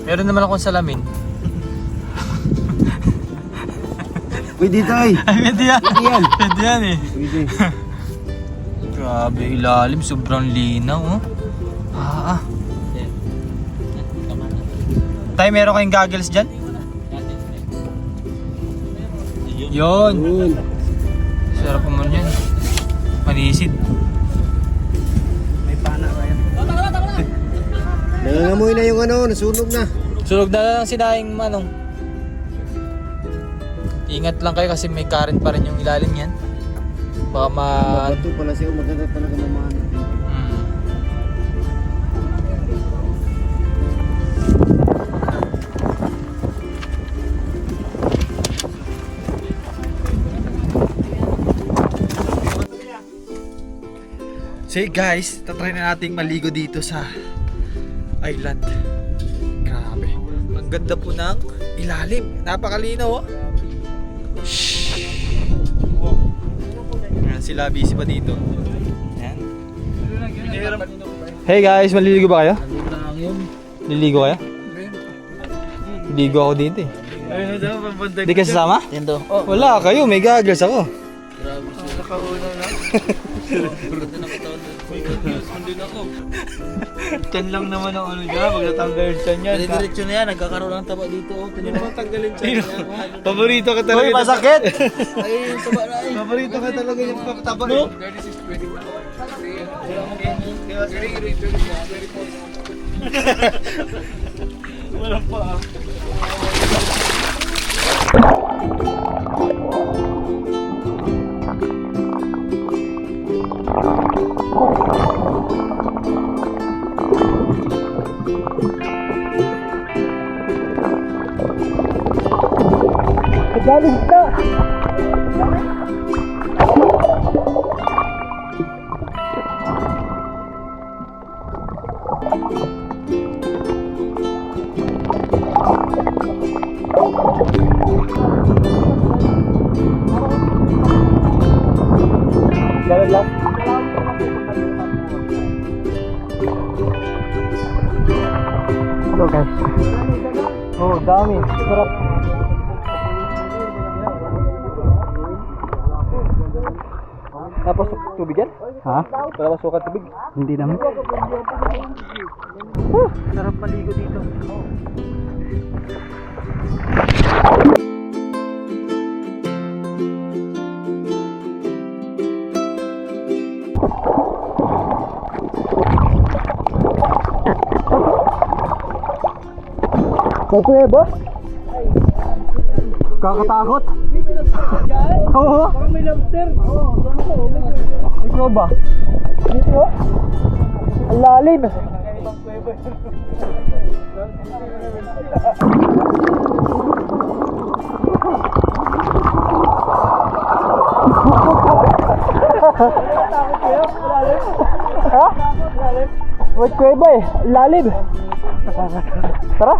Meron naman akong salamin. Pwede tayo. Ay, pwede yan. Pwede yan. Pwede yan eh. Pwede. Grabe, ilalim. Sobrang linaw, oh. Tay, meron kayong goggles dyan? Yun. Yun. Sarap naman yan. Manisid. May pana ka yan. Nangangamoy na yung ano, nasunog na. Sunog na lang si Daing Manong. Ingat lang kayo kasi may current pa rin yung ilalim yan. Baka Bato pala siya, maganda talaga mamahan. So guys, tatry na nating maligo dito sa island. Grabe. Ang ganda po ng ilalim. Napakalinaw, oh. Ayan, sila busy pa dito. Ayan. Hey guys, maliligo ba kayo? Liligo kayo? Liligo ako dito eh. Hindi ka sasama? Wala kayo, may goggles ako. Tiyan lang naman ang ano dyan, pag natanggalin tiyan yan. Diretso na yan, nagkakaroon ng taba dito. Tignan mo tanggalin siya. Paborito ka talaga. Uy, masakit! Ay, yung taba na eh. Paborito ka talaga yung taba. No? Wala pa ah. Galing ka! Galing lang. Hello guys. Oh, dami. Sarap. Tapos tubig yan? Ha? Wala masukan tubig? Hindi naman. Sarap maligo dito. Magkuweba? Kakatakot? Oo. Baka may lobster. Ikaw ba? Dito? Ang lalim. Ha? May kuweba eh. Ang lalim. Tara.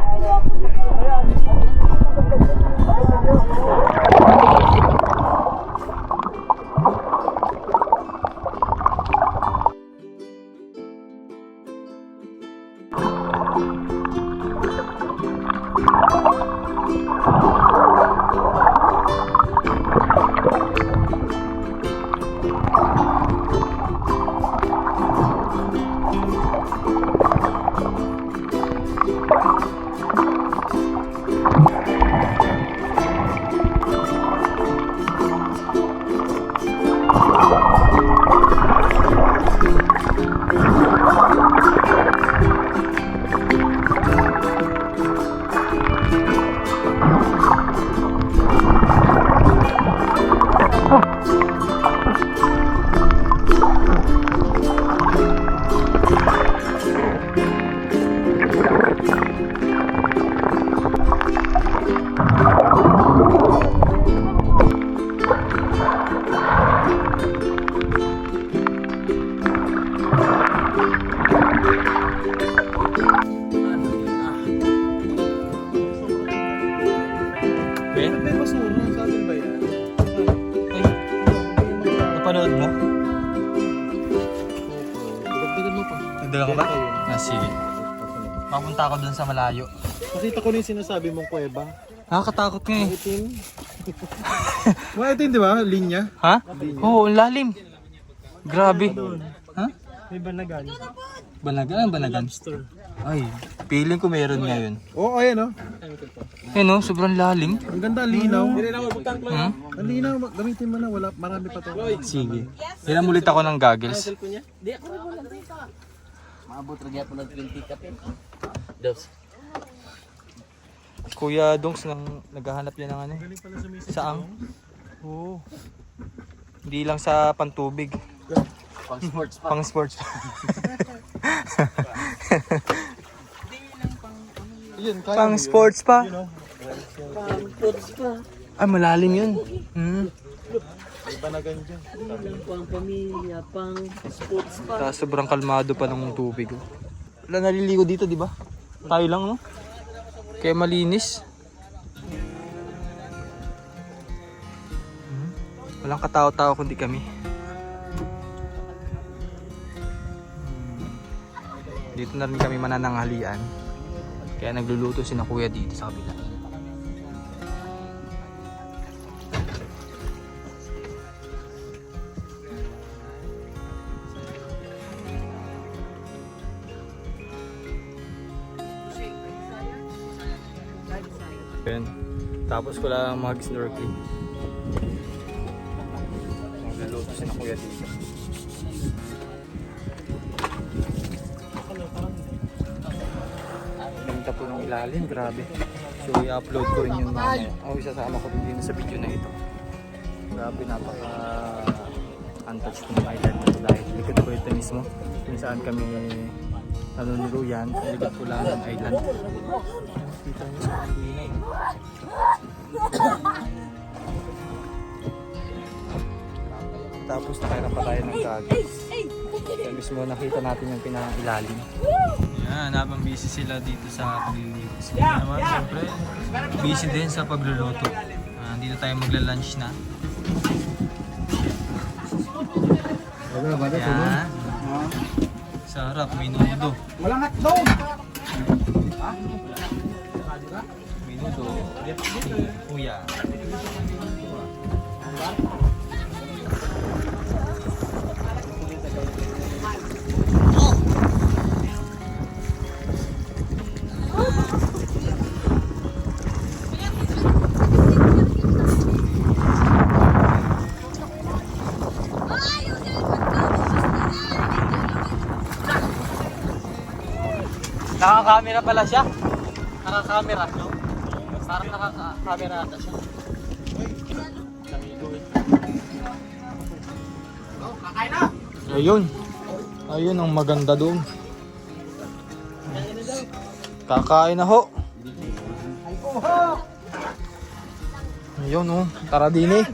Napanood mo? Nagdala ka ba? Ah, sige. Mapunta ako dun sa malayo. Nakita ko na yung sinasabi mong kuweba. Nakakatakot nga eh. Itim. Itim, di ba? Linya. Ha? Oo, ang lalim. Grabe. Ha? May banagan. Banagan? Ang banagan? Ay, feeling ko meron ngayon. Oo, ayan o. Ayun oh, sobrang lalim. Ang ganda, linaw. Hmm? Ang linaw, gamitin mo na. Wala, marami pa to. Sige. Hinamulit ako ng goggles. Maabot rin po ng 20 kape. Kuya Dongs naghahanap yan ng ano eh. Saang? Oo. Hindi lang sa pantubig. Pang sports pa. Pang sports. Yun, kaya Pang mo yun. sports pa. You know? Ay, malalim yun. Hmm. May banagan dyan. Pang pamilya, pang sports pa. Tapos sobrang kalmado pa ng tubig. Oh. Wala naliligo dito, di ba? Tayo lang, no? Kaya malinis. Hmm. Walang katao-tao kundi kami. Dito na rin kami manananghalian. Kaya nagluluto si na kuya dito sa kabila. Ayan. Tapos ko lang mag-snorkeling. Nagluluto si na kuya dito. Ganda po ng ilalim, grabe. So i-upload ko rin yun mamaya. O isasama ko rin din sa video na ito. Grabe, napaka untouched ng island na ito dahil likod ko ito mismo. Kung saan kami nanunuluyan, likod ko lang ng island. Kita nyo sa kanina. Tapos nakairam pa tayo ng goggles. Kaya mismo nakita natin yung pinakailalim. Yan, habang busy sila dito sa pagluluto. Sila naman, siyempre, busy din sa pagluluto. Dito tayo magla-lunch na. Yan. Sarap, minudo. Walang hotdog! Minudo. Kuya. Nakakamera pala siya. Nakakamera. Parang nakakamera ata siya. Ayun. Ayun ang maganda doon. Kakain na ho. Ayun oh. Tara din eh.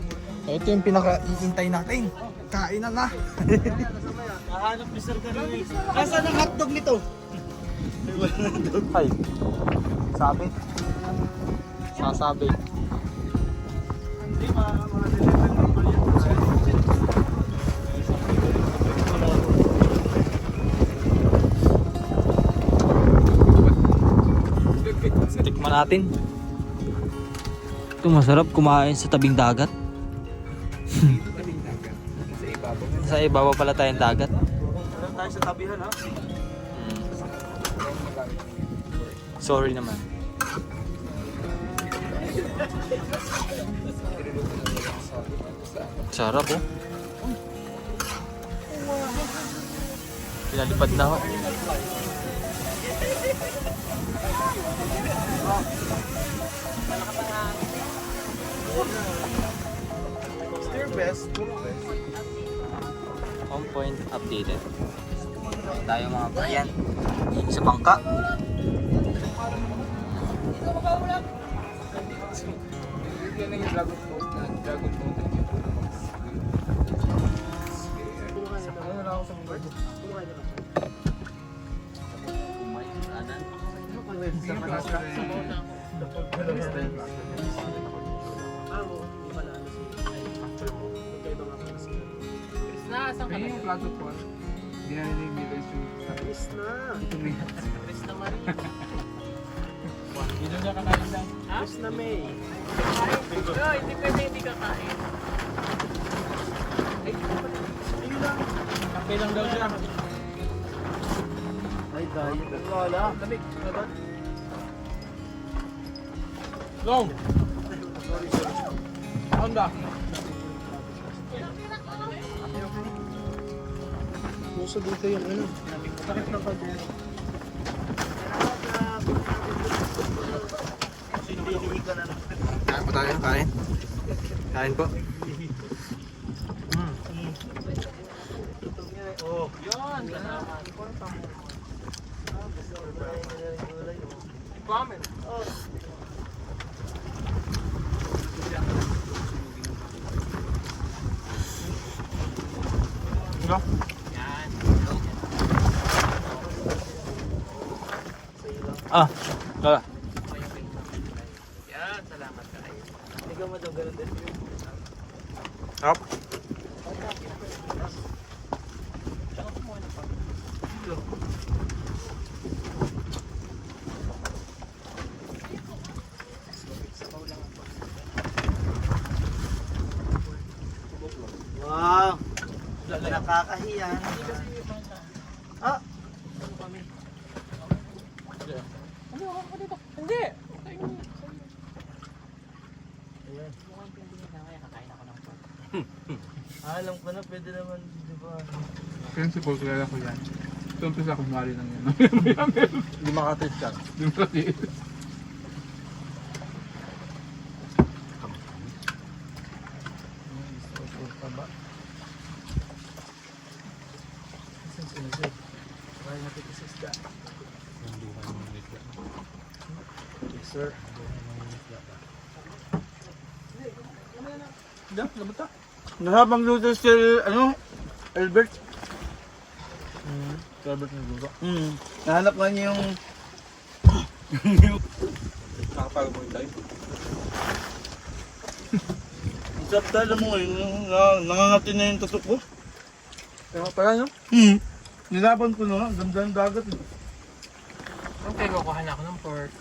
Ito yung pinaka-iintay natin. Kain na na. Kahanap ni Sir Karel. Nasaan ang hotdog nito? Ay. Sabi. Sasabi. Hindi, mga-deliver normal yan. Tikman natin. Ito masarap kumain sa tabing dagat. Sa ibabaw pala tayong dagat. Wala tayo sa tabihan ha. Sorry naman. Sarap oh. Pinalipad na ho. Still best. On point updated. Tayo mga bayan sa bangka. Chris na Marie. Dito siya kanain lang. Chris na May. Ay, hindi pwede hindi kakain. Kape lang daw siya. Ay, diet. Wala. Lamig. Long! Saan ba? Puso dito yung ano. Sakit na pag Kain po tayo, kain. Kain po. Oh, yun. Comment. Ano? Ah, wala. Yan, salamat ka kayo. Ikaw mo daw ganun din. Sarap. Wow! Nakakahiya. Ah! Hindi! Alam ko na, pwede naman, di ba? Principal, kilala ko yan. Ito umpisa kumari lang yan. Hindi makataste ka. Hindi mo kasi. Yes, sir. Diyan, labot ka. Nahabang luto si, ano, Albert. Albert ng luto. Nahanap nga niya yung... Nakapag-point tayo. Ang sarap dahil mo ngayon, nangangati na yung tatok ko. Kaya pala, no? Nilaban ko na, ganda ng dagat. Okay, kukuha na ako ng pork.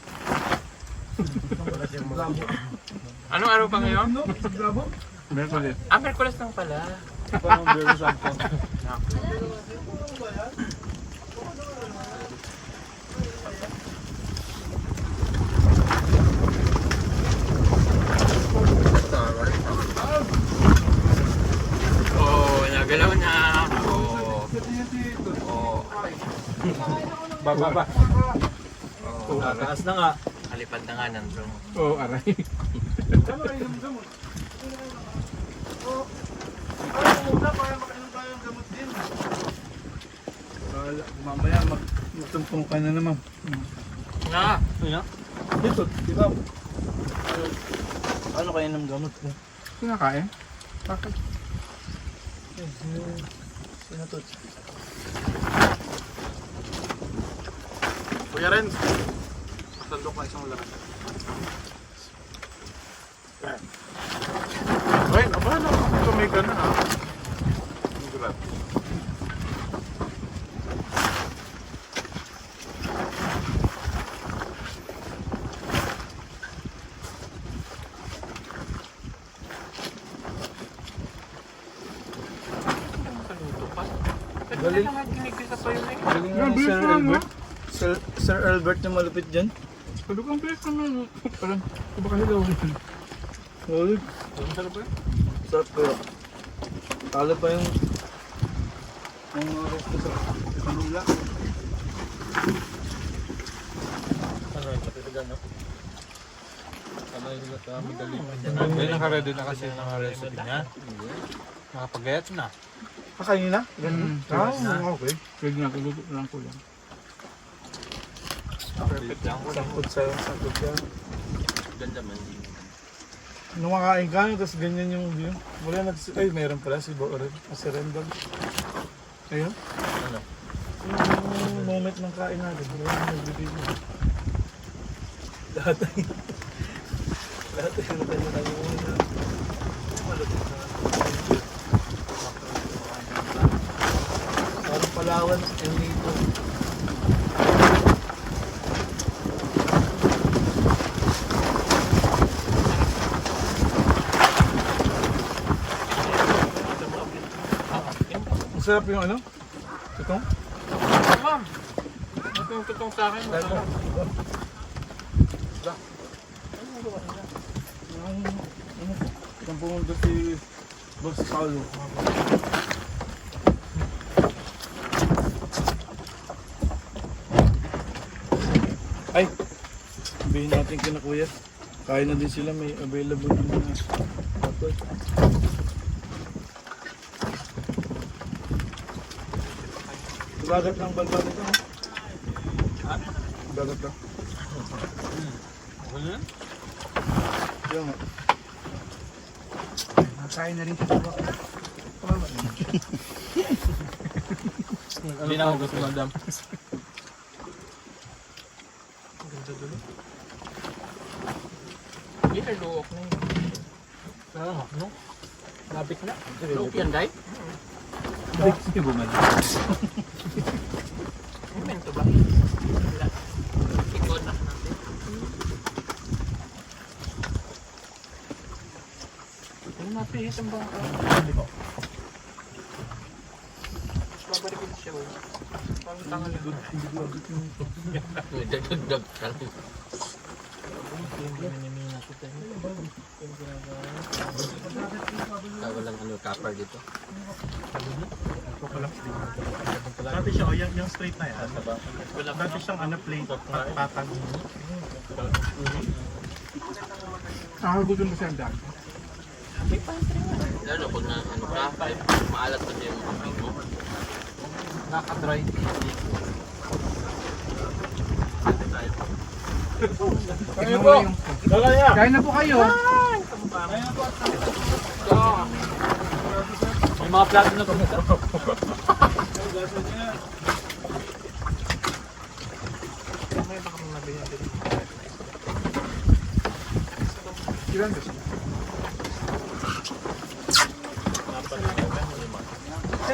Anong araw pa ngayon? Ano? Bravo? Merkulis. Merkulis lang pala. Parang very sample. Oh, nagalaw na. Oh. Baba. Taas na nga. Kalipad na nga ng drone. Oo, aray. Muna, para makainom tayo ng gamot din. Mamaya magtumpong ka na naman. Na! Dito, di ba? Ano kayo ng gamot ko? Kinakain? Bakit? Sino to? Kuya Ren, matandok ka isang lakas. Wait, aba na. Tumig na ha. Grab. Galing. Galing nga ni Sir Albert. Sir Albert na malupit dyan. Pagod ang bilis naman. Parang, iba kasi daw. Galing. Sarap ba? Sarap pero. Talo pa yung resto sa kanila. Ano yung patitigan, no? Ano yung madali? May naka-ready na kasi ng recipe niya. Nakapag-get na. Kakain na? Ganun. Okay. Pwede na, tuluto lang ko yan. Perfect lang. Sangkot sa sangkot siya. Ganda man din. Nung makain ka, tapos ganyan yung view. Wala ay meron pala si Boren. Si Rendon. Ayun. Ano? Yung moment ng kain natin. Wala yung nagbibigay. Lahat ay... Lahat ay nakanya yung una. Malapit na. Parang Palawan and Lito. Masarap yung ano? Itong? Ma'am. Ito yung tutong sa akin. Masarap. Itong pumunta si Boss Paulo. Ay! Sabihin natin kina kuya. Kain na din sila, may available na mga hotdog. Bagat ng balbal ito. Ha? Bagat lang. Wala? Yung Nakain na rin siya. Hindi na ako gusto madam. Ganda dulo. Hindi, luok na yun. No? Labit na. Luok yan, day? Hindi bumalik. Momento ba? Wala. Ikot na natin. Ano napihit ang bangka? Hindi ko. Babalikin siya, oh. Parang tangan na. Nagdagdag ka lang. Walang ano, copper dito. Dati siya, oh, yung straight na yan. Dati siyang ano, plate, patag. Nakagutom na siya ang dami. Lalo pag na ano ka, maalat kasi yung kapag mo. Nakadry. Kain po! Kain na po kayo. May mga plato na po.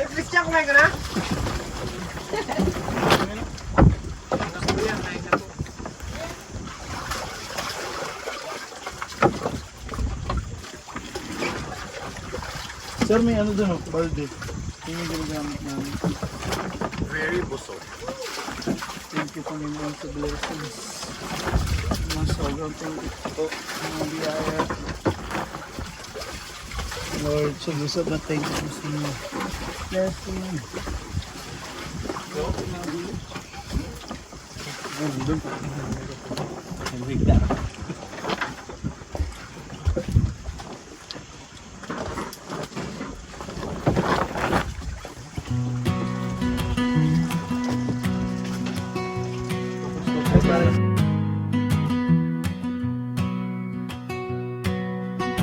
Christian, kumain ka na? Sir, may ano doon, oh, balde. Yung ginagamit namin. Very busog. Thank you, Panginoon, sa blessings. Mga sobrang thank you po. Mga biyaya. Lord, sobrang na thank you sa inyo. Blessing.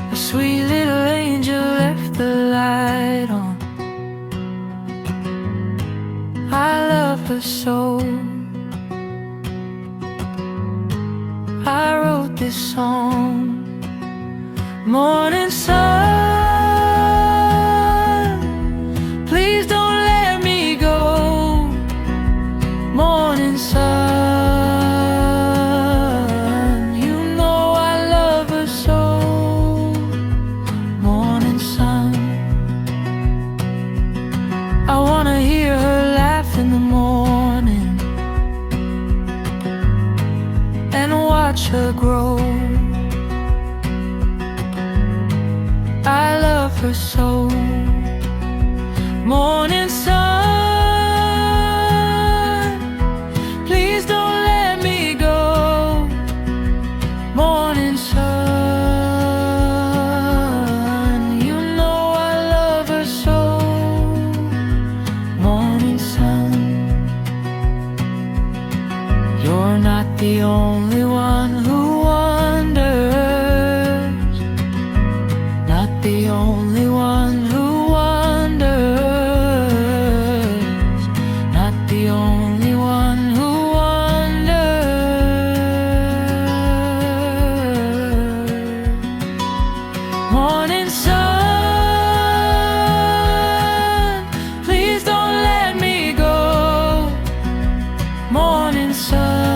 A sweet little angel left the light on. I love her so. I wrote this song. Morning sun, please don't let me go. Morning sun, you know I love her so. Morning sun, I wanna hear her laugh in the morning and watch her grow. I love her so. Morning sun, please don't let me go. Morning sun, you know I love her so. Morning sun, you're not the only one who wonders, not the only one who wonders, not the only one who wonders. Morning sun, please don't let me go. Morning sun.